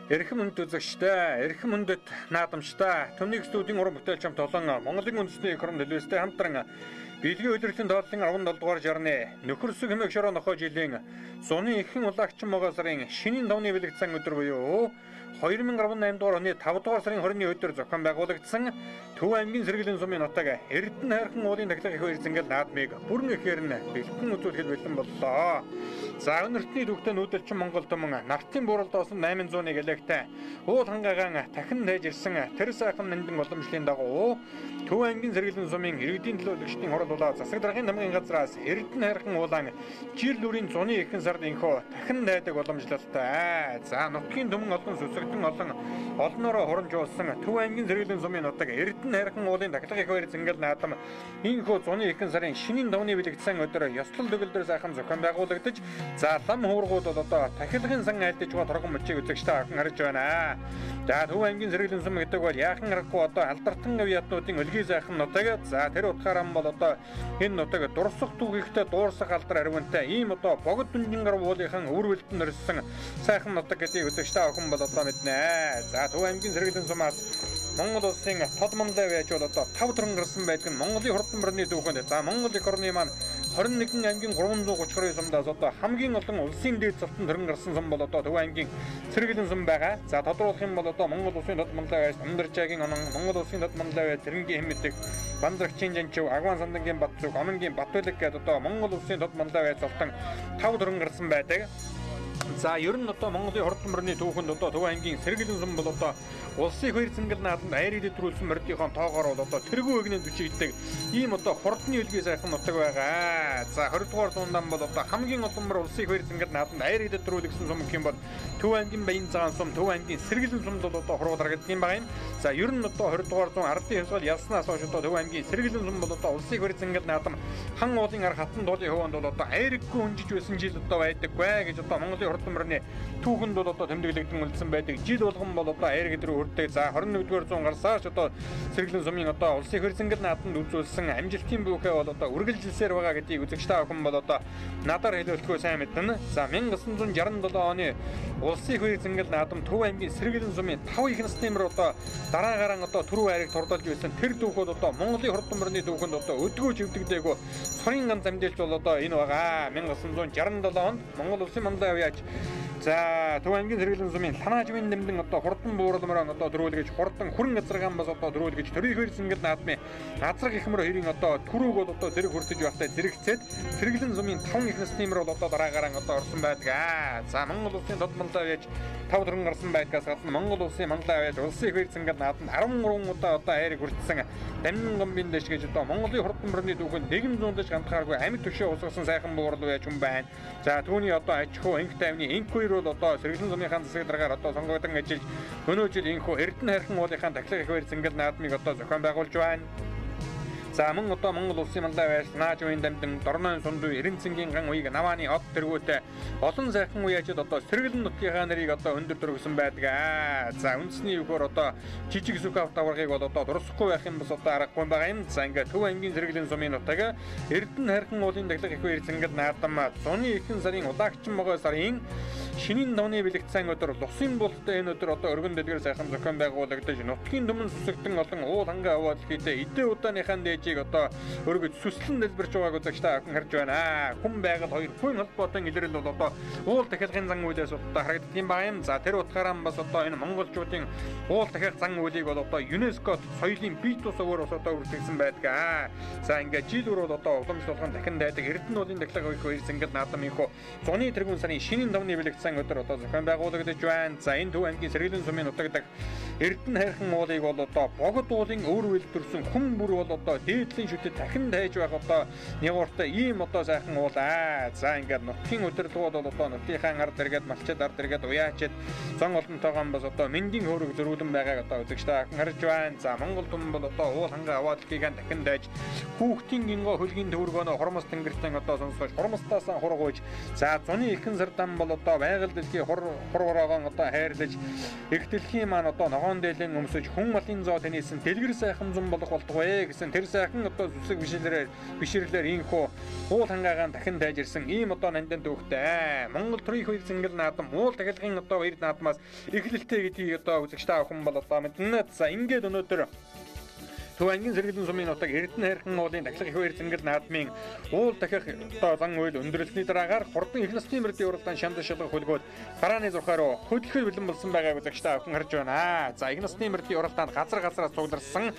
Эрхэм хүнд үзэгчтэй, эрхэм хүндэт наадамчтай, Төмний студийн уран бүтээлч хамт олон Монголын үндэсний экран телевизтэй хамтран биелгийн удирдлагын тооллын 17 дугаар жарны нөхөрсөг хэмээх шороо нохоо жилийн зуны ихэнх улаагчин могоо сарын шинийн давны бэлэгдсэн өдөр буюу 2018 дугаар оны 5 дугаар сарын 20-ны өдөр зохион байгуулагдсан Төв аймгийн сэргэлийн сумын нутаг Эрдэнэ хайрхан уулын тахилга их баяр зангал наадмыг бүрэн ихээр нь бэлтгэн үзүүлэхэд бэлэн боллоо. За өнөртний дүгтэн нүүдэлчин Монгол түмэн нартын бууралд осон 800-ыг элэгтэй уул хангаагаан дахин тайж ирсэн тэр сайхан мэндэн уламжлалын дагуу Төв аймгийн сэргэлийн сумын иргэдийн төлөөлөгчдийн хурлуулаа засаг даргын намгийн газраас Эрдэнэ хайрхан уулан жил нүрийн зуны ихэнх сард инхөө дахин найдаг уламжлалтай. За нутгийн түмэн олон сүсэгдэн олноороо хурамжуулсан Төв аймгийн сэргэлийн сумын нутаг Эрдэнэ хайрхан уулын тахилга их баяр зангал наадам инхөө зуны ихэнх сарын шинийн давны бэлэгдсэн өдөр ёслол төгөлдөр сайхан зохион байгуулагдаж за лам хуургууд бол одоо тахилгын сан айлдаж байгаа торгон мөчийг үзэгчтэй авах харж байна. За Төв аймгийн сэргэлийн сум гэдэг бол яахан аргагүй одоо алдартан авиатнуудын өлгий сайхан нутаг. За тэр утгаараа бол одоо энэ нутаг дурсах түүхийхтэй дуурсах алдар аривантай ийм одоо богд дүнжингар уулынхан өвөрвөлтөнд өрсөн сайхан нутаг гэдгийг үзэгчтэй охин бол одоо мэднэ. За Төв аймгийн сэргэлийн сумаас Монгол улсын тод манлай байж бол одоо 5 төрөн гарсан байдаг нь Монголын хурдан мөрний дүүхэнд за Монгол эх орны маань 21 аймгийн 332 сумдаас одоо хамгийн олон улсын дээд цолтон төрөн гарсан сум бол одоо Төв аймгийн сэргэлийн сум байгаа. За тодруулах юм бол одоо Монгол улсын тод манлай байж Амдарчаагийн онон Монгол улсын тод манлай байж Тэрэнгийн хэм мэддэг Бандрагчийн жанчив Агван сандангийн Батцуг Омонгийн Батбэлэг гэдэг одоо Монгол улсын тод манлай байж цолтон 5 төрөн гарсан байдаг. За ер нь одоо Монголын хурдан мөрний түүхэнд одоо Төв аймгийн сэргэлийн сум бол одоо улсын их баяр зангал наадамд аяр идэвхрүүлсэн мордийнхоо тоогоор бол одоо тэргүй өгнөнд бичигддэг ийм одоо хурдны өлгий сайхан нутаг байгаа. За 20 дугаар зуундан бол одоо хамгийн олон мөр улсын их баяр зангал наадамд аяр идэвхрүүлсэн сум гэх юм бол Төв аймгийн Баян цагаан сум, Төв аймгийн сэргэлийн сумд бол одоо хурууд харагддаг юм байна. За ер нь одоо 20 дугаар зуун ардын хэсгэл ялснаас хойш одоо Төв аймгийн сэргэлийн сум бол одоо улсын их баяр зангал наадам хан уулын ар хатан дуулын хөвөнд бол одоо айрэггүй өнжиж байсан жил одоо байдаггүй гэж одоо Монголын хурдан мөрний түүхэнд бол одоо тэмдэглэгдэн үлдсэн байдаг. Жил болгон бол одоо айр гэдрүү хүрдэг. За 21-р зуун гарсаач одоо сэргэлийн сумын одоо улсын их баяр зангал наадамд үзүүлсэн амжилтын бүхээ бол одоо үргэлжилсээр байгаа гэдгийг үзэгчтэй охин бол одоо надаар хэлүүлэхгүй сайн мэднэ. За 1967 оны улсын их баяр зангал наадам Төв аймгийн сэргэлийн сумын 5 их насны мөр одоо дараагаараа одоо түрүү хайрыг турдалж байсан тэр дүүхүүд одоо Монголын хурдан мөрний дүүхэнд одоо өдгөө чивдэгдээгүй цорын ганц амжилт бол одоо энэ байгаа. 1967 онд Монгол улсын манлай авьяач за Төв аймгийн сэргэлийн сумын Ланаажмын нэмдэн одоо хурдан бууралмаар одоо дөрүүлгэж хурдан хүрэн газаргаан бас одоо дөрүүлгэж төрийн их баяр зангал наадмын азраг их мөр хоёрын одоо түрүүг бол одоо зэрэг хүртэж байхдаа зэрэгцээд сэргэлийн сумын 5 их насны мөр бол одоо дараагаараа одоо орсон байдаг. За Монгол улсын тод манлай авьяач 5 төрөн гарсан байдгаас гадна Монгол улсын манлай авьяач улсын их баяр зангал наадамд 13 удаа одоо хайрыг хүртсэн Дамжин гомбын дэш гэж одоо Монголын хурдан мөрний дүүхэнд нэгэн зүүндэж ганцхааргүй амьд төшөө усгасан сайхан буурал байж хүн байна. За түүний одоо аж ахуй энх тайвны энх хоёр бол одоо сэргэлийн сумынхаа засаг даргаар одоо сонгогдсон ажиллаж өнөө жил энхүү Эрдэнэ хайрхан уулынхаа тахилга их баяр зангал наадмыг одоо зохион байгуулж байна. За мөн одоо Монгол улсын манлай байж Наажмын дамжин Дорноон сунду Эренцэнгийн ган уяг Навааны од тэргүүтэй олон сайхан уяачид одоо сэргэлэн нутгийнхаа нарыг одоо өндөр төргсөн байдаг. За үндэсний югаар одоо жижиг сүх автоваргыг бол одоо дурсахгүй байх юм бас одоо аргагүй байгаа юм. За ингээд Төв аймгийн сэргэлийн сумын нутаг Эрдэнэ хайрхан уулын тахилга их баяр зангал наадам зуны ихэнх сарын улаагчин могой сарын шинийн давны бэлэгдсэн өдөр Лусын булттай энэ өдөр одоо өргөн дэлгэр сайхан зохион байгуулагдаж нутгийн түмэн сүсэгдэн олон уул хангаа аваад хийдэ эдээ удааныхаа дээжийг одоо өргөж сүслэн дэлбэрч байгааг үзэгчтэй охин харж байна. Хүн байгаль хоёр хүн холбоотой илрэл бол одоо уул тахилгын зан үйлээс одоо харагддаг юм байна. За тэр утгаараа бас одоо энэ монголчуудын уул тахилга зан үйлийг бол одоо ЮНЕСКО соёлын бие тус өгөр бас одоо үргэлжлүүлсэн байдаг. За ингээд жил бүр бол одоо уламжлалгын дахин дайдаг Эрдэнэ уулын тахилга их баяр зангал наадамынхоо зуны тэргүүн сарын шинийн давны бэлэгдсэн өдөр одоо зохион байгуулагдаж байна. За энэ Төв аймгийн сэргэлийн сумын нутаг дах Эрдэнэ хайрхан уулыг бол одоо богд уулын өвөр үлдэрсэн хүн бүр бол одоо дээдлийн шүтэд дахин тайж байх одоо нягууртай ийм одоо сайхан уулаа. За ингээд нутгийн удирдлагууд бол одоо нутгийнхаа ард иргэд малчид ард иргэд уяачид зон олонтойгоо бас одоо мэндийн хөрөг зөрүүлэн байгааг одоо үзэгчтэй охин харж байна. За Монгол түмэн бол одоо уул хангаа аваадлагыг дахин тайж хүүхдийн гинго хөлгийн төвөргөнө хормос тэнгэртэн одоо сонсгож хормостаасаа хургууж за зуны ихэнх сардан бол одоо байгаль дэлхий хургуураагаан одоо хайрлаж их дэлхийн маань одоо ногоон дээлэн өмсөж хүн малын зоо таньсан дэлгэр сайхан зам болох болтугай гэсэн тэр сайхан одоо зүсэг биширлэр инхүү уул хангаагаан дахин тайжирсан ийм одоо нандин төвхтэй Монгол төрийн хоёр зингэл наадам уул тахилгын одоо хоёр наадмаас эхлэлтэй гэдгийг одоо үзэгч та бүхэн бол одоо мэднэ. За ингээд өнөөдөр Төв ангийн сэргэлэн сумын нутаг Эрдэнэ хайрхан уулын дахлах их хоёр зингэл наадмын уул дахих одоо зан үйл өндөрлөлтний дараагаар хурдан их насны мөрдийн уралдаан шанд шалгах хөлгөөд гарааны зурхаа руу хөдлөхөд бэлэн болсон байгааг үзэгч та бүхэн харж байна. За их насны мөрдийн уралдаанд газраас цугларсан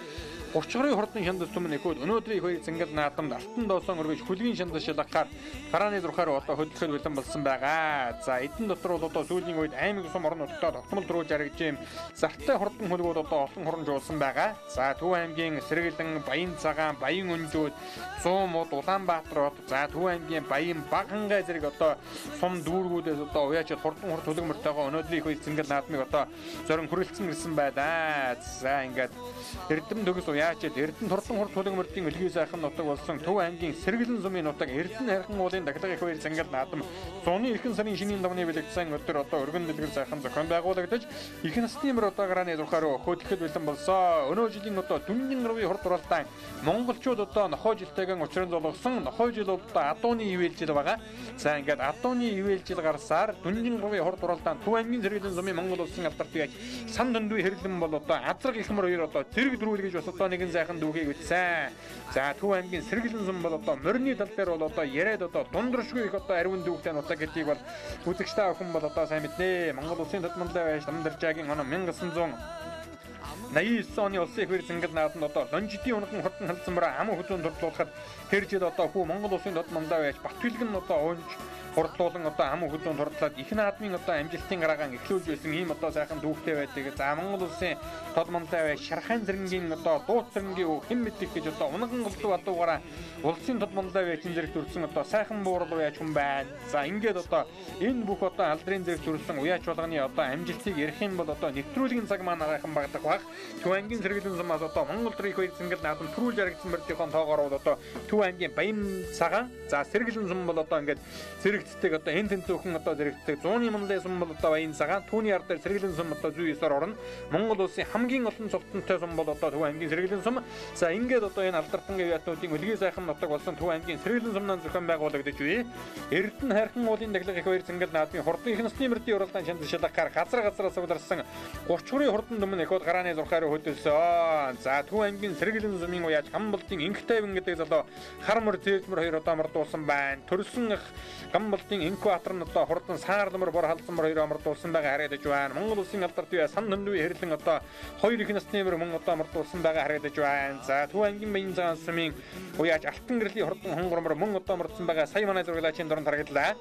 30 хурдан шандас түмэн эхүүд өнөөдрийн хоёр зингэл наадамд алтан доосон өргөж хүлгийн шандас шалгахаар гарааны зурхаа руу одоо хөдлөхөд бэлэн болсон байгаа. За эдэн дотор бол одоо сүүлийн үед аймаг сум орон нутгад тогтмол дөрүүлж аргиж юм зартай хурдан хөлгүүд одоо олон хорон жуулсан байгаа. За Төв аймгийн Сэргэлэн, Баян цагаан, Баян өнжүүд, Сумууд, Улаанбаатар хот, за Төв аймгийн Баян Багангай зэрэг одоо сум дүүргүүдээс одоо уяачаад хурдан төлөг мөртөөгөө өнөөдрийн их зингэл наадмыг одоо зорин хүрэлцэн ирсэн байна. За ингээд Эрдэм төгс уяачаад Эрдэнэ хурдан төлөг мөртийн өлгий сайхан нутаг болсон Төв аймгийн Сэргэлэн сумын нутаг Эрдэнэ хайрхан уулын дахлах их хоёр зингэл наадам зуны эрхэн сарын шинийн давны бэлэгдсэн өдөр одоо өргөн дэлгэр сайхан зохион байгуулагдаж их насны мөр одоо гарааны зурхаа руу хөдлөхөд бэлэн болсон. Өнөө жилийн одоо дүнгийн хурд уралдаан монголчууд одоо нохой жилтэйгэн учран золгосон нохой жил одоо адууны ивээл жил байгаа. За ингээд адууны ивээл жил гарсаар дүнгийн хурд уралдаан Төв аймгийн сэргэлэн сумын Монгол улсын алдарт яаж сан дөндөө хэрлэн бол одоо азраг их мөр хоёр одоо зэрэг дөрүүлгэж бас одоо нэгэн сайхан дүүхийг ütсэн. За Төв аймгийн сэргэлэн сум бол одоо морины тал дээр бол одоо яриад одоо дундуршгүй их одоо ариун дүүхтэй нутаг гэдгийг бол үзэгч та бүхэн бол одоо сайн мэднэ. Монгол улсын тодмонлоо байж Намдаржаагийн он 1989 оны улсын их хоёр зингэл наадамд одоо лонжидийн унган хурдан халдсанбараа ам хөдөөнд дурдлуулахад тэр жил одоо хүү Монгол улсын тодмонлоо байж Батбэлгэн одоо уунж хурдлуулан одоо ам хөдөөнд дурдлаад их наадмын одоо амжилтын гараагаан эхлүүлж байсан ийм одоо сайхан дүүхтэй байдаг. За Монгол улсын тодмонлоо байж Шархан зэрэнгийн одоо Дуут зэрэнгийн хэн мэдих гэж одоо унган голдуу адуугаараа улсын тодмонлоо байж зэрэг төрсэн одоо сайхан буурал уяач хүн байна. За ингээд одоо энэ бүх одоо алдрын зэрэг төрсэн уяач болгоны одоо амжилтыг ярих юм бол одоо нэвтрүүлгийн цаг маань агайхан багтах баг. Төв аймгийн сэргэлэн сумаас одоо Монгол төрийн их хоёр зингэл наадам төрүүлж аригдсан мөрдийнхөө тоогоор бол одоо Төв аймгийн Баян цагаан за сэргэлэн сум бол одоо ингээд зэрэгцдэг одоо энэ тэнцүүхэн одоо зэрэгцдэг 100-ны мандын сум бол одоо Баян цагаан түүний ард дээр сэргэлэн сум одоо зүй ёсоор орно. Монгол улсын хамгийн олон цогтонтой сум бол одоо Төв аймгийн сэргэлэн сум. За ингээд одоо энэ алдартай яваатнуудын өлгий сайхан нутаг болсон Төв аймгийн сэргэлэн сумнаас зохион байгуулагдаж буй Эрдэнэ хайрхан уулын дахлах их хоёр зингэл наадмын хурдан их насны мөрдийн уралдаан шанд шалгахаар газраас ударсан 30 хурдан түмэн эхүүд гарааны зурхаа руу хөдөлсөн. За Төв аймгийн сэргэлэн сумын уяач Гамболтын Инхтайван гэдэг одоо хар мөр зээлмөр хоёр одоо мордуулсан байна. Төрсөн Гамболтын Инкватор нь одоо хурдан саарламар бор халдсан мөр хоёр мордуулсан байгаа харагдаж байна. Монгол улсын алдарт бие сан дөндөө хэрлэн одоо хоёр их насны мөр мөн одоо мордуулсан байгаа харагдаж байна. За Төв аймгийн Баян цагаан сумын уяач Алтан гэрлийн хурдан хонгормор мөн одоо мордсон байгаа сая манай зурглаачийн дорн харагдлаа.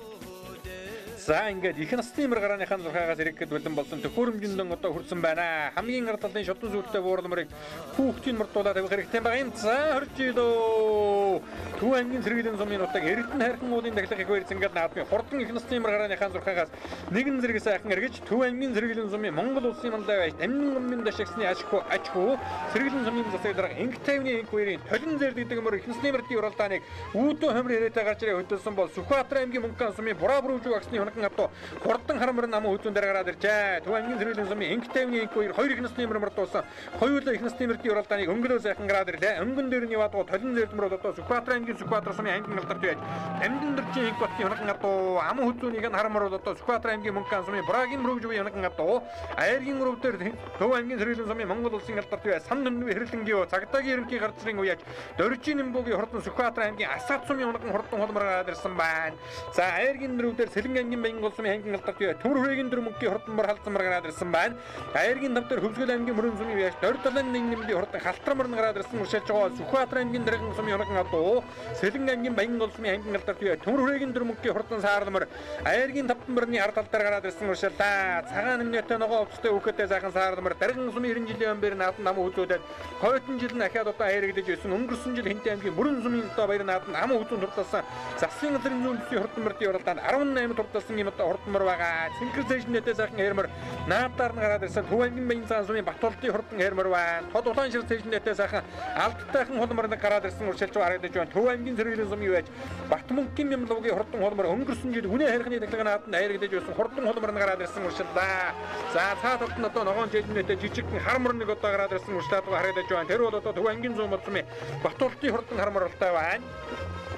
За ингээд их насны мөр гарааныхаа зурхаагаас ирэхэд бэлэн болсон төхөөрөмжөндөн одоо хүрсэн байна. Хамгийн ард талын шодон сүлтэй буурламрыг хүүхдийн мордуулаад тавих хэрэгтэй байгаа юм. За хорж идөө. Төв аймгийн сэргэлэн сумын нутаг Эрдэнэ хайрхан уулын дахлах их хоёр зингэл наадмын хурдан их насны мөр гарааныхаа зурхаагаас нэгэн зэрэг сайхан эргэж Төв аймгийн сэргэлэн сумын Монгол улсын мандаа байж амин гомын дашигсны ачхуу сэргэлэн сумын засаг дарга Инхтайвны инх хоёрын толин зэр гэдэг мөр их насны мөрдийн уралдааныг үүдөө хомр ирээтэй гарч ирээ хөдөлсөн бол Сүхбаатар аймгийн Мөнгөн сумын Бурааbrүүжиг агсны хоногн хурдан хармар нам хөдөн дээр гараад иржээ. Төв аймгийн сэргэлэн сумын Инхтайвны инх хоёр их насны мөр мордуулсан хоёулаа их насны мөрдийн уралдааныг өнгөлөө сайхан гараад ирлээ. Өнгөн дээр нь яваад толин зэрдмөр одоо Сүхбаатар аймгийн Сүхбаатар сумын аймгийн алдарт байж Амдын дөржин инх батгийн хоногн адуу ам хөдөөнийг нь хармар бол одоо Сүхбаатар аймгийн Мөнгөн сумын Бураагийн мөрөвжгүй хоногн адуу Айргийн мөрөв дээр Төв аймгийн сэргэлэн сумын Монгол улсын алдарт байж сан дөндөө хэрлэнгийн цагтаагийн ерөнхий гарцрын уяач Дөржин Нэмбөгийн хурдан Сүхбаатар аймгийн Асаад сумын хоногн хурдан холмор гараад ирсэн байна. За Айргийн мөрөв дээр Сэлэн аймгийн Баян сумын аймгийн алдарт бие Төмөрхөгийн дөрмөнгийн хурдан бар халдсан мар гараад ирсэн байна. Айргийн тавтар Хөвсгөл аймгийн Мөрөн сумын уяач Дор талын нэмдийн хурдан халтар мөр гараад ирсэн уршилж байгаа. Сүхбаатар аймгийн Дэргэн сумын хоногн адуу Сэлэн аймгийн Баян сумын аймгийн алдарт бие Төмөрхөгийн дөрмөнгийн хурдан саарламар Айргийн тавтан мөрний ард тал дээр гараад ирсэн уршилтаа цагаан нэмнэтэй ногоо овцтой өөхөтэй сайхан саарламар Дэргэн сумын 90 жилийн өмнөр наадам нам үзүүлээд хойдон жил нь ахаад одоо айрагдаж байсан. Өнгөрсөн жил Хинтэй аймгийн Мөрөн сумын одоо баяр наадам ам хөдөн турталсан засгийн газрын зүүн төсвийн хурдан мөрдийн уралдаанд 18 турталсан орсон юм одоо хурдан мөр байгаа. Синхронизэйшнтэй сайхан хэрмэр наадаар нь гараад ирсэн Төв аймгийн Баян цагаан сумын Батболдын хурдан хэрмэр байна. Тод улаан ширт сэжнэтэй сайхан алдтайхан хулмар нэг гараад ирсэн уршилж харагдаж байна. Төв аймгийн Сэргэлийн сум юу байж Батмөнгийн Мямлуугийн хурдан хулмар өнгөрсөн жил үнэ хайрхны дэглэгэн нааданд хайрагдаж байсан хурдан хулмар нэг гараад ирсэн уршиллаа. За цаад талд нь одоо ногоон жижигнэтэй жижигхэн хармар нэг одоо гараад ирсэн уршлаад харагдаж байна. Тэр бол одоо Төв аймгийн зүүн сумын Батболдын хурдан хармар болтой байна.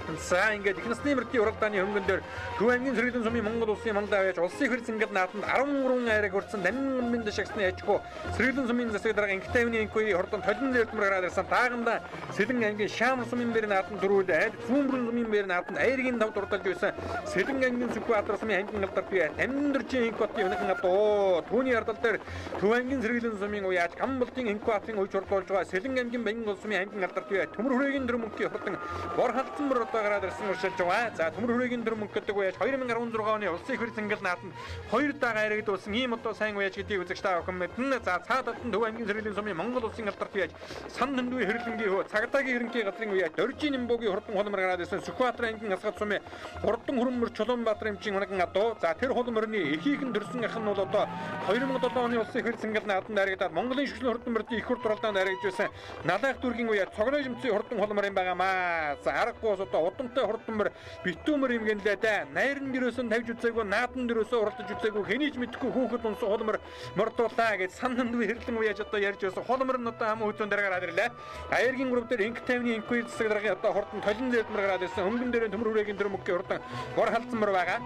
За ингээд их насны мөрдийн уралдааны хөнгөн дээр Төв аймгийн Сэргэлийн сумын Монгол улсын мандаа байж улсын хэр зингэд нааданд 13 айраг хүрсэн дамин дэшгсны яжгүй Сэргэлийн сумын засаг дарга инхтайвны инкуи хурдан толин зэрдмэр гараад ирсэн тааганда Сэлэн аймгийн Шаамар сумын бэр нааданд дөрүүл айл Зүүмрэн сумын бэр нааданд айргийн тав дурдалж байсан Сэлэн аймгийн Сүхбаатар сумын хангин алдар бие Амдэржийн инкуатын өнөг надоо түүний ардал дээр Төв аймгийн Сэргэлийн сумын уяаж Гамболтын инкуатын үе чурдуулж байгаа Сэлэн аймгийн Баян сумын хангин алдар бие Төмөр хүрээгийн дөрмөнгийн хурдан бор халтсан мөр гараад ирсэн уршилж байгаа. За Төмөр хүрээгийн дөрмөнг гэдэг үеж 2016 оны улсын их хэр зингэл нааданд 2 дагаа харагдуулсан ийм одоо сайн үеж гэдгийг үзэгч та бүхэн мэднэ. За цаад талд Төв аймгийн Сэргэлийн сумын Монгол улсын алдарт үеж сан хөндөө хэрлэнгийн хөө цагдаагийн ерөнхий газрын үеж Дөржийн Нимбогийн хурдан хулмар гараад ирсэн Сүхбаатар аймгийн Асгад сумын хурдан хөрмөр Чулуунбаатар эмчийн хунаган адуу. За тэр хулмарны эхийнхэн дөрсөн ах нь бол одоо 2007 оны улсын их хэр зингэл нааданд харагдаад Монголын шүлэн хурдан мөрдийн их хур дурлалдаанд харагдж байсан Налах дүүргийн үеж цогноо жимцийн хурдан хулмарын байгаамаа. За аргагүй одоо удамтай хурданмөр битүүмэр имгэнлээ да. Найрын дөрөөсөн тавьж үзээгүй, наадан дөрөөсөө уралдаж үзээгүй, хэнийг ч мэдэхгүй хүүхэд унсан холмор мордуулаа гэж санан дүү хэрлэн уяаж одоо ярьж байсан. Холмор нь одоо хам хөтөн дээр гараад ирлээ. Аяаргийн групп дээр инк тайвны инкуи засаг даргын одоо хурдан толин зэрдмэр гараад ирсэн. Өнгөн дээр Төмөр хүрээгийн дөрмөггийн хурдан гор халдсанмар байгаа.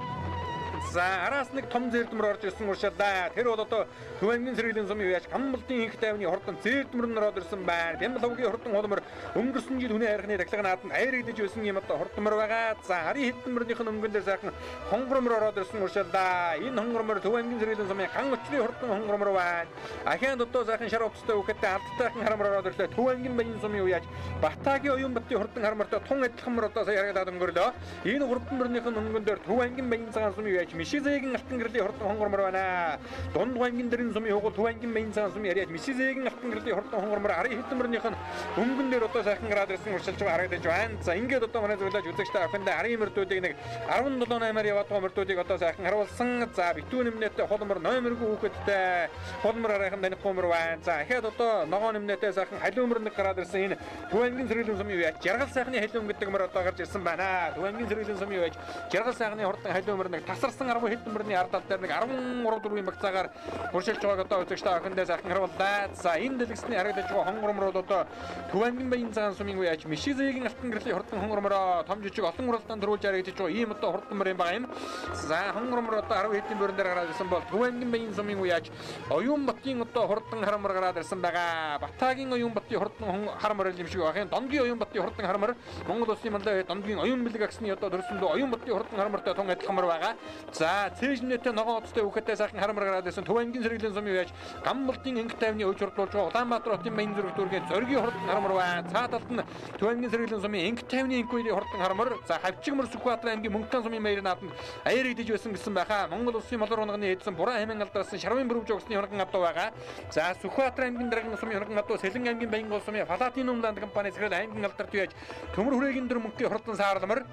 За араас нэг том зэрдмэр орж ирсэн уршаалаа. Тэр бол одоо Төв аймгийн Сэргэлийн сумын үеж Гамболтын инх тайвны хурдан зэрдмэр нь ороод ирсэн байна. Бямлавгийн хурдан хулмар өнгөрсөн жил үнэ хайрхны даглаг нааданд хайрагдаж байсан юм одоо хурдмар байгаа. За харийн хэдмэрнийх нь өнгөн дээр сайхан хонгормор ороод ирсэн уршаалаа. Энэ хонгормор Төв аймгийн Сэргэлийн сумын ган өчрийн хурдан хонгормор байна. Ахианд одоо сайхан шар утастай үхэдтэй алдтайхан харамар ороод ирлээ. Төв аймгийн Баян сумын үеж Батагийн Оюунбатын хурдан харамартай тун адилхан мөр одоо сая харагдаад өнгөрлөө. Энэ хурдморнийх нь өнгөн дээр Төв аймгийн Баян цагаан сумын үеж Мишизээгийн алтан гэрлийн хурдан хонгормор байна. Дунд аймгийн дэрэн сумын хугал Төв аймгийн Баян цагаан сумын яриад Мишизээгийн алтан гэрлийн хурдан хонгормор харийн хэдмэрнийх нь өнгөн дээр одоо сайхан гараад ирсэн уршилж байгаа харагдаж байна. За ингээд одоо манай зөвлөж үзэгчтэй авахында харийн мөрдүүдийг нэг 17-8-аар яваад байгаа мөрдүүдийг одоо сайхан харуулсан. За битүү нэмнэтэй холмор номергүй хүүхэдтэй холмор арайхан танихгүй мөр байна. За ахаад одоо ногоо нэмнэтэй сайхан халиумөр нэг гараад ирсэн энэ Төв аймгийн Сэргэлийн сумын үеж жаргал сайхны халиум гэдэг мөр одоо гарч ирсэн байна. Төв аймгийн Сэргэлийн сумын үеж жаргал сайхны хурдан халиумөр нэг тасарсан 10 хэдмэрний ардал дээр нэг 13-4 багцаагаар уршилж байгааг одоо үзэгчтэй авахында сайхан харууллаа. За энэ дэлгэсний харагдаж байгаа хонгормор бол одоо Төв аймгийн Баян цагаан сумын үеж Мишизээгийн алтан гэрлийн хурдан хонгормороо том жижиг олон уралдаанд төрүүлж харагдаж байгаа ийм одоо хурдан мөр юм байгаа юм. За хонгормор одоо 10 хэдэн бүрэн дээр гараад ирсэн бол Төв аймгийн Баян сумын үеж Оюунбатын одоо хурдан харамар гараад ирсэн байгаа. Батагийн Оюунбатын хурдан харамар юм шиг байгаа юм. Донгийн Оюунбатын хурдан харамар Монгол улсын мандаа Донгийн Оюун бэлэг аксны одоо төрсөндөө Оюунбатын хурдан харамартай тун адилхамар байгаа. За цээжнэтэй ногоон утастай үхэтэй сайхан харамар гараад ирсэн Төв аймгийн Сэргэлийн сумын үеж Гамболтын инх тайвны өж хурдуулж байгаа Улаанбаатар хотын Баян зүрх дүүргийн зоргийн хурдан харамар байна. Цаад талд нь Төв аймгийн Сэргэлийн сумын инх тайвны инкуи хурдан харамар. За хавчигмөр Сүхбаатар аймгийн Мөнгөтан сумын баяр нааданд аяарагдж байсан гэсэн байхаа. Монгол улсын молор унганы эдсэн буран хэмээн алдарсан Шарвын бүрвж өгсөний хурдан адуу байгаа. За Сүхбаатар аймгийн даргын сумын хурдан адуу Сэлэн аймгийн Баян сумын Палатинум ланд компани зэрэг аймгийн алдарт үеж Төмөр хүрээгийн дөрмөнгийн хурдан саарламар.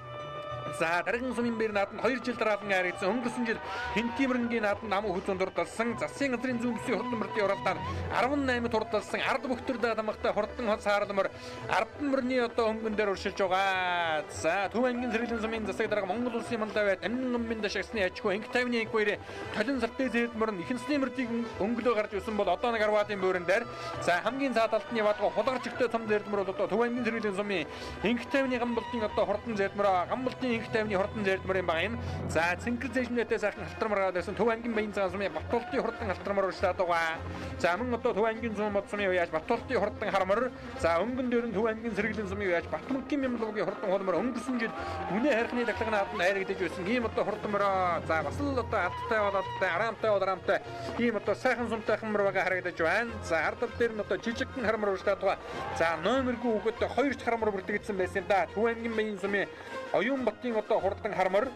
За даргын сумын бэр нааданд 2 жил дараалан харагдсан. Өнгөрсөн жил Хинтимэрнгийн нааданд намуу хүзүүн дурдалсан. Засгийн газрын зүүн бүсийн хурдан мөрдийн уралдаанд 18 турдалсан. Ард бүхтэр даамагтай хурдан хол саарламар Ардан мөрний одоо хөнгөн дээр уршилж байгаа. За Төв аймгийн Сэргэлийн сумын засаг дарга Монгол улсын мандаа байт амин дашгсны ачгүй инх тайвны инкуире толин сартын зэрдмөр нь ихэнсний мөрдийг өнгөлөө гарч ирсэн бол одоо нэг арваадын бөөрөн дээр. За хамгийн цаад талд нь яваад хулгарч өгтэй том зэрдмөр бол одоо Төв аймгийн Сэргэлийн сумын инх тайвны Гамболтын одоо хурдан зэрдмөр Гамболтын инх тайвны хурдан зэрдмөр юм байгаа юм. За синхронизэйшнтэй сайхан халтармар гараад ирсэн Төв аймгийн Баян цагаан сумын Батболдын хурдан халтармар уршаад байгаа. За мөн одоо Төв аймгийн зүүн мод сумын үеж Батболдын хурдан харамар. За өнгөн дээр нь Төв аймгийн Сэргэлийн сумын үеж Батмөнгийн Мямлуугийн хурдан хулмар өнгөрсөн жил үнэ хайрхны даглаг нааданд хайрагдаж байсан ийм одоо хурдан мөрөө. За бас л одоо алдтай болоодтай араамтай ийм одоо сайхан сумтайхан мөр байгаа харагдаж байна. За ардал дээр нь одоо жижигхэн харамар уршаад байгаа. За номергүй үгэдтэй 2 ч харамар бүрдэгдсэн байсан да. Төв аймгийн Баян сумын Оюунбатын одоо хурдан харамар.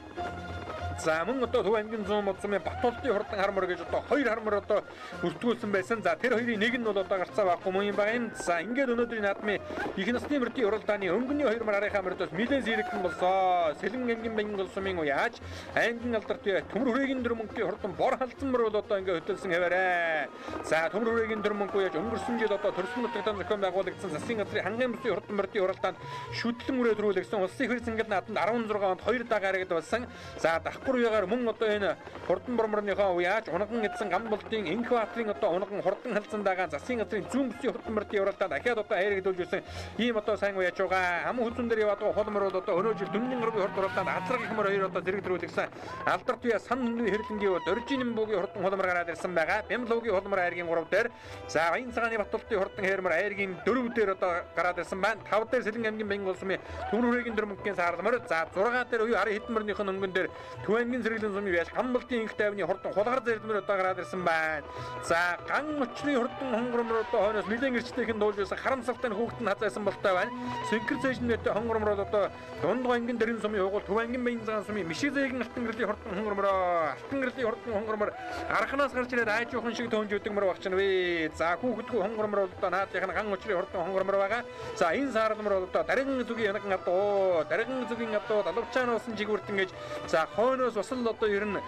За мөн одоо Төв аймгийн 100 мод сумын Батуултын хурдан хармар гэж одоо хоёр хармар одоо бүртгүүлсэн байсан. За тэр хоёрын нэг нь бол одоо гарцаа байхгүй мөн юм байгаа юм. За ингээд өнөөдрийн наадмын их насны мөрдийн уралдааны өнгөний хоёр мараарийнхаа мөрдөөс нэлээд зэрэгтэн болсоо. Сэлэн аймгийн Баянгол сумын уяаж аймгийн алдарт төмөр хүрээгийн дөр мөнгөний хурдан бор халдсан мөр бол одоо ингээд хөтөлсөн хэвээрээ. За төмөр хүрээгийн дөр мөнгө уяаж өнгөрсөн жил одоо төрсөн нутагтаа зохион байгуулагдсан засгийн газрын хангын бүсийн хурдан мөрдийн уралдаанд шүтлэн үрээ төрүүлсэн улсын их хурлын наадамд 16 онд 2 удаа гарагд болсон. За давхар уяагаар мөн одоо энэ хурдан борморныхоо уяаж унган эдсэн гам болтын энх баатрын одоо унган хурдан халдсан дагаа засгийн газрын зүүн бүсийн хурдан мөрдийн уралдаанд дахиад одоо хайрагдуулж байсан ийм одоо сайн уяаж байгаа. Ам хүзүүн дээр яваад холмор бол одоо өнөө жил дүнгийн гэргийн хурдан уралдаанд алдраг их мөр хоёр одоо зэрэг төрүүлсэн. Алдарт уяа сан хүнний хэрлэнгийн дөржин буугийн хурдан холмор гараад ирсэн байгаа. Бямлуугийн холмор айргийн 3 дээр за Баян цагааны Батуултын хурдан хэрмэр айргийн 4 дээр одоо гараад ирсэн байна. 5 дээр Сэлэн аймгийн Баянгол сумын төмөр хүрээгийн дөр мөнгөний саарламар. За 6 дээр уяа арын хэдэн мөрнийх нь өнгөн дээр Төв аймгийн Сэргэлэн сумын яаш Гамбалтын инх тайвны хурдан хулгар зэрдмэр одоо гараад ирсэн байна. За ган өчрийн хурдан хонгормор одоо хойноос нэлээд гэрчтэйхэн дуулж байсан харамсалтай хүүхэд нь хазаасан болтой байна. Синхэр цэжнэтэй хонгормор одоо дунд аймгийн дэрэн сумын угуул Төв аймгийн Баян цагаан сумын мишиг зээгэн алтан гэрлийн хурдан хонгормор алтан гэрлийн хурдан хонгормор арханаас гарч ирээд айж жоохон шиг төөнж өдөг мөр багч нь вэ. За хүүхэдгүй хонгормор одоо наадынх нь ган өчрийн хурдан хонгормор байгаа. За энэ саарламар бол одоо дариган зүгийн янаган адуу дариган зүгийн адуу далавчаануусан жигүүртэн гэж за хойноос бас л одоо ер нь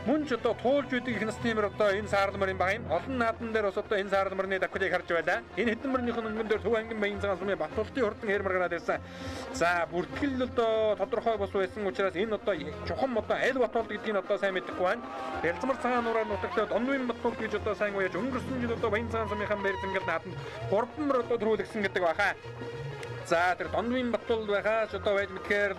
мөн ч одоо туулж үйдэг их насны мөр одоо энэ саарламарын баг юм. Олон наадман дээр бас одоо энэ саарламарны давхрыг харж байлаа. Энэ хэдэн мөрнийхэн өнгөн дээр Төв аймгийн Баян цагаан сумын Батуултын хурдан хэрмэр гараад ирсэн. За бүртгэл одоо тодорхой бос байсан учраас энэ одоо чухам одоо аль Батуулт гэдгийг одоо сайн мэдэхгүй байна. Бэлзмар цагаан нураар нутагтаа Донвын Батуулт гэж одоо сайн уяаж өнгөрсөн жил одоо Баян цагаан сумынхан барьцангал наадманд 3 мөр одоо төрүүлсэн гэдэг баха. За тэр Донвын Батуулт байхаас одоо байж мэдхээр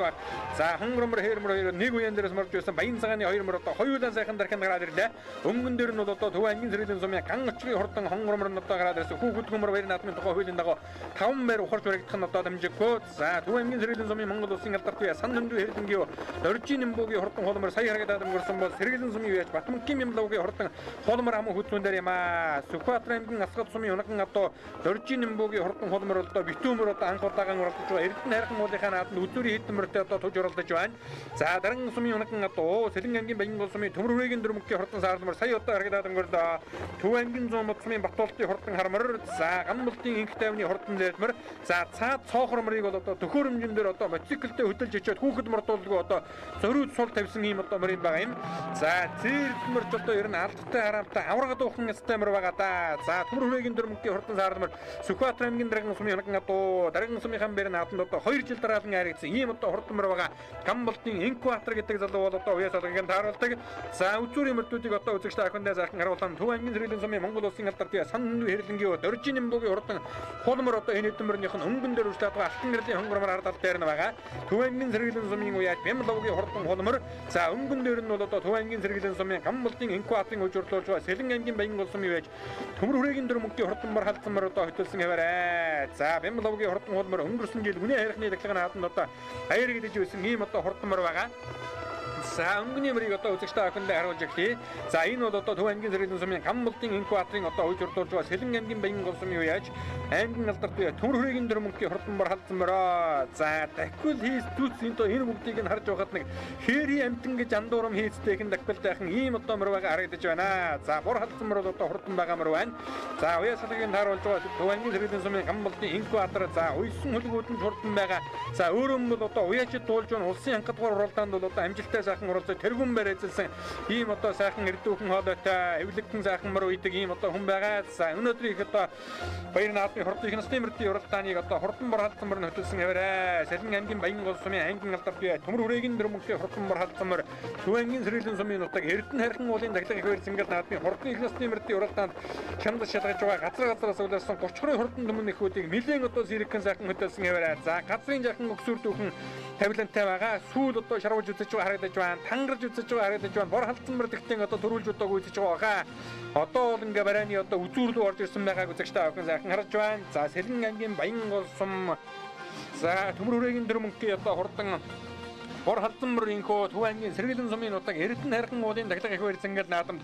за хонгормор хэрмөр нэг үеэн дээрээс морж байсан Баян цагааны хоёр мөр одоо хоёулаа сайхан дарахын гараад ирлээ. Өнгөн дээр нь бол одоо Төв аймгийн Сэргэлэн сумын ган өчрийн хурдан хонгормор нь одоо гараад ирсэн. Хүүхэд хөмөр баяр наадмын тухай хуулийн дагуу 5 байр ухарч баригдах нь одоо дамжиггүй. За Төв аймгийн Сэргэлэн сумын Монгол улсын алдарт үе сан хөндөө хэрлэнгийн дөржин нэмбүүгийн хурдан холмор сая харагдаад өнгөрсөн бол Сэргэлэн сумын үеж Батмөнгийн Мямлуугийн хурдан холмор ам хүзүүн дээр юм аа. Сүхбаатар аймгийн Асгад сумын унаган одоо дөржин нэмбүүгийн хурдан холмор одоо битүүмөр одоо анх удаан уралдаж байгаа. Эрдэнэ хайрхан уулынхаа наадманд үзүүрийн хэдэн мөртөө одоо тууж уралдаж байна. За даран сумын унаган одоо Сэлэн аймгийн Баянгол сумын төмөр хүрээгийн дөр мөнгөний хурдан саарламар сая одоо харагдаад өнгөрлөө. Төв аймгийн 100 мод сумын Батуултын хурдан хармар. За Гамбалтын инх тайвны хурдан зэрдмэр. За цаад цоохормрыг бол одоо төхөөр хэмжээнд дээр одоо мотоциклтэй хөдөлж очиод хүүхэд мордуулгүй одоо зориуд сул тавьсан ийм одоо мөрийн байгаа юм. За зэрдмэрч одоо ер нь алдтай хараамтай аврагад уухан стамер байгаа да. За төмөр хүрээгийн дөр мөнгөний хурдан саарламар Сүхбаатар аймгийн даран сумын унаган одоо даран сумынхан бэр наадманд одоо 2 жил дараалан харагдсан ийм одоо хурдан мөр байгаа. Гамбалтын Инкватор гэдэг залуу бол одоо уяас алгыг тааруулдаг. За үзүүрийн мөрдүүдийг одоо үзэгчтэй ахиндаа заахын харуулсан Төв аймгийн Сэргэлэн сумын Монгол улсын алдарт сан хөндөө хэрлэнгийн дөржин нэмбүүгийн хурдан холмор одоо энэ хэдэн мөрнийх нь өнгөн дээр үржлээд байгаа алтан гэрлийн хонгормор ардал дээр нь байгаа. Төв аймгийн Сэргэлэн сумын уяаж Бямлуугийн хурдан холмор. За өнгөн дээр нь бол одоо Төв аймгийн Сэргэлэн сумын Гамбалтын Инкваторын үжирлүүлж байгаа Сэлэн аймгийн Баянгол сумын уяаж төмөр хүрээгийн дөр мөнгөний хурдан мөр халдсан мөр одоо хөтөлсөн хэвээрээ. За Бямлуугийн хурдан холмор өнгөрсөн жил хүний хайрхны даглага наадманд одоо аяр гэдэж байсан ийм одоо хурдан мөр байгаа. За өнгөний мөрийг одоо үзэгчтэй ахиндаа харуулж өгье. За энэ бол одоо Төв аймгийн Сэргэлэн сумын Гамбалтын Инкваторын одоо үжирлүүлж байгаа Сэлэн аймгийн Баянгол сумын уяаж аймгийн алдарт төмөр хүрээгийн дөр мөнгөний хурдан мөр халдсан мөрөө. За дахил хийс зүс энэ бүгдийг нь харж байхад нэг хээри амтан гэж андуурам хийцтэйхэн дахилтайхан ийм одоо мөр байгаа харагдаж байна. За бор халдсан мөр бол одоо хурдан байгаа мөр байна. За уяас алгыг нь харуулж байгаа Төв аймгийн Сэргэлэн сумын Гамбалтын Инкватор за уйсан хөлгүүд нь хурдан байгаа. За өөрөө нь бол одоо уяачд дуулж байгаа улсын хангалтгуур уралдаанд бол одоо амжилттай сайхан уралдаж тэргүүн барайцсан ийм одоо сайхан эрдүүхэн хоолойтой эвлэгхэн сайхан мөр үйдэг ийм одоо хүн байгаа. За өнөөдрийн их одоо баяр наадмын хурдан их насны мөрдийн уралдааныг одоо хурдан бор халдсан мөр нь хөтөлсөн хэвээрээ. Сэлэн аймгийн Баянгол сумын аймгийн алдарт үе төмөр хүрээгийн дөр мөнгөний хурдан бор халдсан мөр Төв аймгийн Сэргэлэн сумын нутаг Эрдэнэ хайрхан уулын даглага их барьцангал наадмын хурдан их насны мөрдийн уралдаанд чамд шалгаж байгаа газраас улаасан 30 хурдан түмэн нөхүүдийг нэлээд одоо сэрэгхэн сайхан хөтөлсөн хэвээрээ. За газрын жаахан өксүр дүүхэн тавилантай байгаа. Сүүл одоо шарвж үзэж байгаа харагдаж байна. Тангарж үзэж байгаа харагдаж байна. Бор халдсан мөр дэгтэн одоо төрүүлж удаагүй үзэж байгаа. Одоо бол ингээ барайны одоо үзүүр рүү орж ирсэн байгааг үзэгчтэй охин сайхан харж байна. За Сэлэн аймгийн Баянгол сум за төмөр хүрээгийн дөр мөнгөний одоо хурдан бор халдмарынхөө Төв аймгийн Сэргэлэн сумын нутаг Эрдэнэ хайрхан уулын тахилга их барьцангал наадамд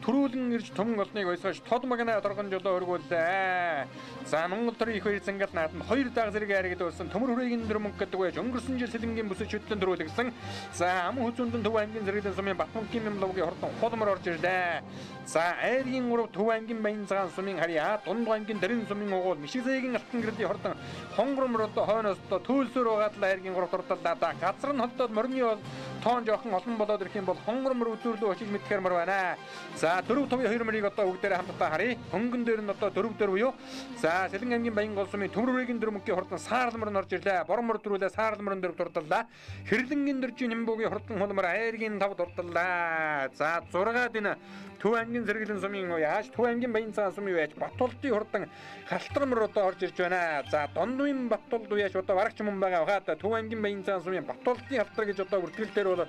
төрүүлэн ирж түмэн олныг ойсгож тод магнаа торгон жолоо өргүүлээ. За Монгол төрийн их барьцангал наадамд 2 даг зэрэг аригд болсон төмөр хүрээгийн дөрмөнг гэдэг байж өнгөрсөн жил сэлэнгийн бүсэд хөтлөн төрүүлсэн. За ам хүзүүндэн Төв аймгийн Сэргэлэн сумын Батмунгийн Мямловгийн хортон холмор орж ирлээ. За айргийн 3 Төв аймгийн Баян цагаан сумын харьяа Дунд аймгийн Дэрэн сумын угуул Мишигзээгийн алтан гэрлийн хортон хонгормрод хойноос төөлсөөр угаад айргийн 3 турталдаа газар нь холдоод морины тоон жоохон олон болоод ирэх юм бол хонгормор өдөөрлөө очиж мэдхэрмэр байна. За 4-5-2 мөрийг одоо бүгдээрээ хамтдаа харъя. Хөнгөн дээр нь одоо 4 буюу. За Сэлэн аймгийн Баян гол сумын Төмөрөгийн дөрмөнгийн хортон Саарламар нь орж ирлээ. Бормор дөрүүлээ Саарламарын дээр турталдаа. Хэрлэнгийн дөржийн Нэмбөгийн хортон холмор айргийн 5 турталдаа. За 6-аад энэ Төв аймгийн Сэргэлэн сумын яаж Төв аймгийн Баян цагаан сумын яаж Батулдын хортон Халтармар одоо орж ирж байна. За Дондуйн Батулд яаж одоо барагч юм байгаа. Хаад Төв аймгийн Баян цагаан сумын Батулдын халтар гэж одоо бүртгэлээр бол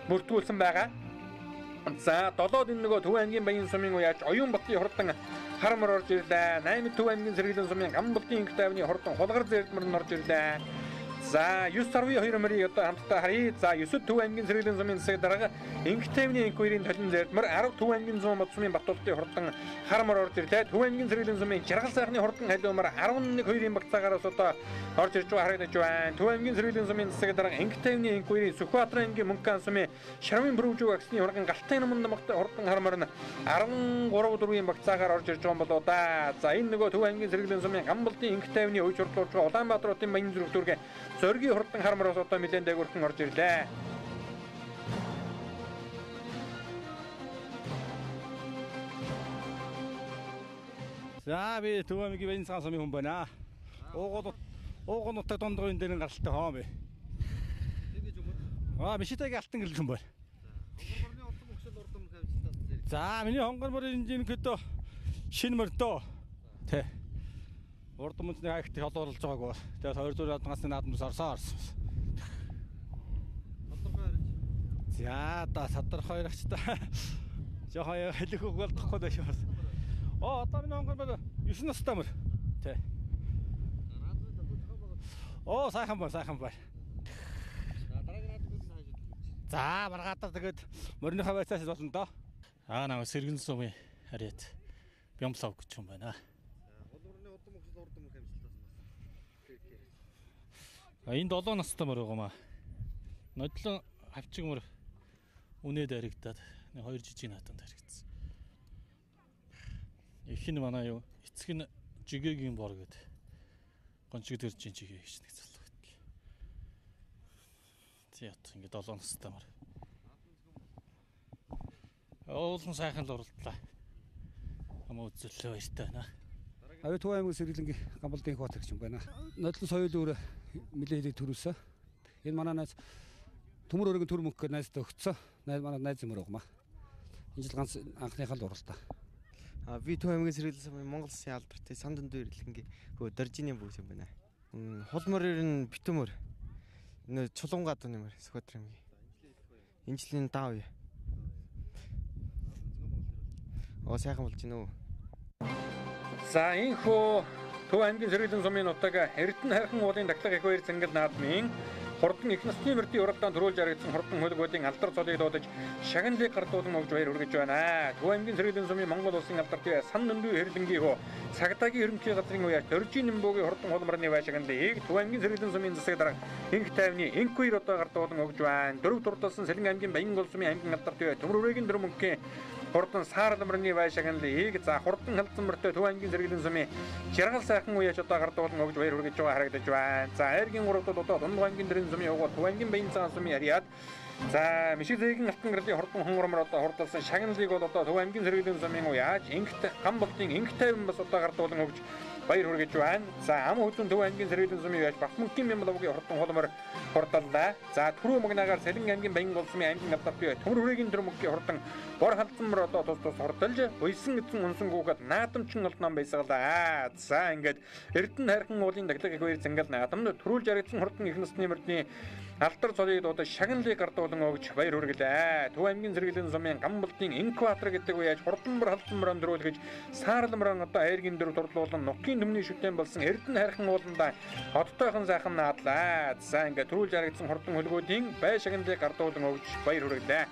бүртгүүлсэн байгаа. За 7-д энэ нөгөө Төв аймгийн Баян сумын яаж Оюун Баттын хортон Хармар орж ирлээ. 8-д Төв аймгийн Сэргэлэн сумын Гамбалтын Инх тайвны хортон Хулгар Зэрдмэр нь орж ирлээ. За 9-12 мөрийг одоо хамтдаа харъя. За 9-д Төв аймгийн Сэргэлэн сумын засаг дарга Инх тайвны Инх 2-ын толин Зэрдмэр 10 Төв аймгийн Зүүн Бод сумын Батулдын хортон Хармар орж ирлээ. Төв аймгийн Сэргэлэн сумын Жаргал сайхны хортон Халиумар 11-2-ын багцаагаараас одоо орж ирж байгаа харагдаж байна. Төв аймгийн Сэргэлэн сумын засаг дарга Инх тайвны Инх 2-ын Сүхбаатар аймгийн Мөнхөн сумын Шармын Бүрүүжүү агсны хурган Галтын наманд хортон Хармар нь 13-4-ийн багцаагаар орж ирж байгаа юм болоо да. За энэ нөгөө Төв аймгийн Сэргэлэн сумын Гамбалтын Инх тайвны өвч хурлуулж байгаа Улаанбаатар хотын Баян зүрх дүүргээ Зоргийн хортон Хармараас одоо нэлээд дээгүүрхэн орж ирлээ. За би Төв аймгийн Баян цагаан сумын хүн байна. Уугуул нутаг дондгойн дээр гаралтай хоом би. Мишигзээгийн алтан гэрэл хүн байна. Хонгорморны урдам өгсөл урдам хавцлаа зэрэг. За миний хонгорморын энэ көдөө шинэ мөрдөө. Тэ. Урдам үндэсний хайхтыг холуулж байгаагүй. Тэгээд 2 насны наадмаас орсон. Тодорхой харин. За да тодорхой харагч та. Жохоо хэлэхгүй болдохгүй дэш бас. Одоо миний хонгормор 9 настай мөр. Тэ. Сайхан байна. Дараагийн наадмыг хааж идэх. За маргаатар тэгээд морины хавцаас болно доо. Наа Сэргэлэн сумын харьяат Бямлов гэж юм байна. Хонгорморны урдам өгсөл урдам хавцлаа. Энд 7 настай мөр байгаа маа. Нодлон хавчиг мөр үнээд харигдаад 2 жижиг наатанд харигдсан. Их нь манай юу эцэг нь жигээгийн бор гэдэг. Гончиг төржин жигээ гэж нэг залуу байдаг. Зэт ингэ 7 настай мөр. Уулын сайхан л уралдлаа. Хамаа үзэллээ баяртай байна. Төв аймгийн Сэргэлэнгийн Гамбалтын Инх Баатар гэж юм байна. Нодлон соёл өөр нэлээд төрүүлсэн. Энэ манай найз Төмөр өргөн төр мөнгө найзтай өгцөө. Манай найз юм байгаа маа. Энэ жил ганц анхныхаа л уралдаа. Би Төв аймгийн Сэргэлэн сумын Монгол Улсын алдартай Сандан дүүр ирэлхэнгийн дөржиний бүс юм байна. Холморын нь битүүмөр. Энэ чулунгад нэмэр Сүхбаатар аймгийн. Энэ жилийн дав юу? Сайхан болж гинөө. За энхүү Төв аймгийн Сэргэлэн сумын нутаг Эрдэнэ хайрхан уулын тахилга их баяр цангал наадмын хурдан их насны мөрдийн уралдаан төрүүлж харагдсан хурдан хөлгүүдийн алдар цолыг дуудаж шагналыг гардуулан өгж баяр хүргэж байна. Төв аймгийн Сэргэлэн сумын Монгол улсын алдартай сан нөндөө хэрлэнгийн хөө цагтаагийн ерөнхий газрын уяа Дөржийн Нэмбөгийн хурдан холморны байшаганлыг Төв аймгийн Сэргэлэн сумын засаг дарга Инх тайвны Инх 2 одоо гардуулан өгж байна. 4 турталсан Сэлэн аймгийн Баян гол сумын аймгийн алдартай Төмөрөгийн дөрмөнгийн хурдан Саарламрын байшаганлыг за хурдан халдсан мөртөө Төв аймгийн Сэргэлэн сумын Жаргал сайхан уяаж одоо гардуулан өгж баяр хүргэж байгаа харагдаж байна. За айргийн 3 дот одоо Дунд аймгийн Дэрэн сумын угуул Төв аймгийн Баян цагаан сумын харьяат за Мишигзээгийн алтан гэрлийн хурдан хонгормор одоо хурдалсан шагналыг бол одоо Төв аймгийн Сэргэлэн сумын уяаж Инхт Гамбалтын Инх тайван бас одоо гардуулан өгж баяр хүргэж байна. За ам хүзүүн Төв аймгийн Сэргэлэн сумын уяаж Батмунгийн Мямловгийн хурдан холмор хурдаллаа. За түрүү магнаагаар Сэлэн аймгийн Баян гол сумын аймгийн алдартай Төмөр хүрээгийн дөрмөнгийн хурдан бор халдсан мөр одоо тус хурдалж уйсан эзэн унсангуугаад наадамчин олдноо байсгалаа. За ингээд Эрдэнэ хайрхан уулын тахилга их баяр цангал наадамд төрүүлж харагдсан хурдан их насны мөрдний алдар цолыг дуудаж шагналыг гардуулан өгж баяр хүргэлээ. Төв аймгийн Сэргэлэн сумын Гамбалтын Инх Баатар гэдэг уяаж хурдан бор халдсан мөр өндрүүлгэж Саарламран одоо айргийн дөрөв турлуулан нутгийн Монголын өмнө шүтэн болсон Эрдэнэ хайрхан ууландаа хоттойхон сайхан наадлаа. За ингээд түрүүлж харагдсан хурдан хөлгүүдийн бай шагналыг гардуулан өгж баяр хүргэлээ.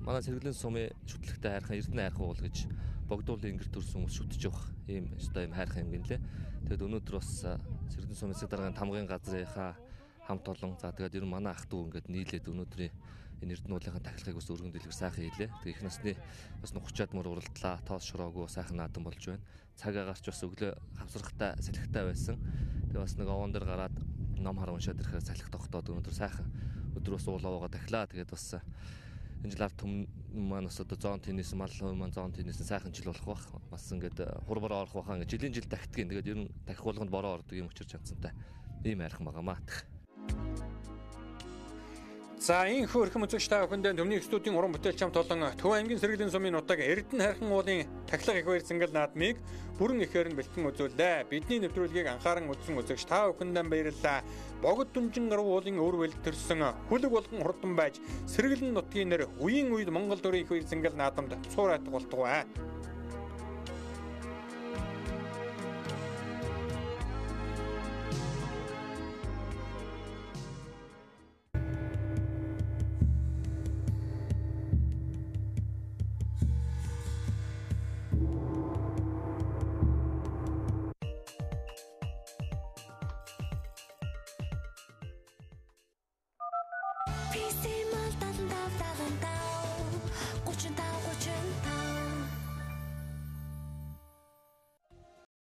Манай сэргэлэн сумын шүтлэгтэй хайрхан Эрдэнэ хайрхан уул гэж богдуулын ингэр төрсөн хүмүүс шүтж явах ийм өстой ийм хайрхан юм гинлээ. Тэгээд өнөөдөр бас сэргэлэн сумын засаг даргын тамгын газрынхаа хамт олон за тэгээд ер нь манай ах トゥ ингээд нийлээд өнөөдрийн энэ Эрдэнэ уулынхаа тахилгыг бас өргөн дэлгэр сайхан хийлээ. Тэгээд их насны бас 30-аад мөр уралдлаа, тоос шороогүй сайхан наадам болж байна. Цаг агаарч бас өглөө хавсрахтай салхитай байсан. Тэгээд бас нэг овон дээр гараад ном хараа уншаад ирэхээр салхи тогтоод өнөөдөр сайхан өдрөөс уулавгаа тахилаа. Тэгээд бас энэ жил ард түмэн маань бас одоо зоон теннис мал маань зоон теннис сайхан жил болох бах. Бас ингээд хурбараа орох бахан ингээд жилийн жил дахидгийн. Тэгээд ер нь дахих болгонд бороо ордог юм учир чадсантай. Ийм хайрхан байгаамаа. За энэ хөрхөм үзэгч та бүхэндээ Төмний студийн уран бүтээлч хамт олон Төв аймгийн сэргэлийн сумын нутаг Эрдэнэ хайрхан уулын тахилга их баяр цэнгэл наадмыг бүрэн ихээр нь бэлтгэн үзүүллээ. Бидний нэвтрүүлгийг анхааран үзсэн үзэгч та бүхэндээ баярлалаа. Богд дүнжин гаруй уулын өр бэлтэрсэн хүлэг болгон хурдан байж сэргэлэн нутгийн нэр үеийн үед Монгол дөрийн их баяр цэнгэл наадамд цуурайтг болтугай. PC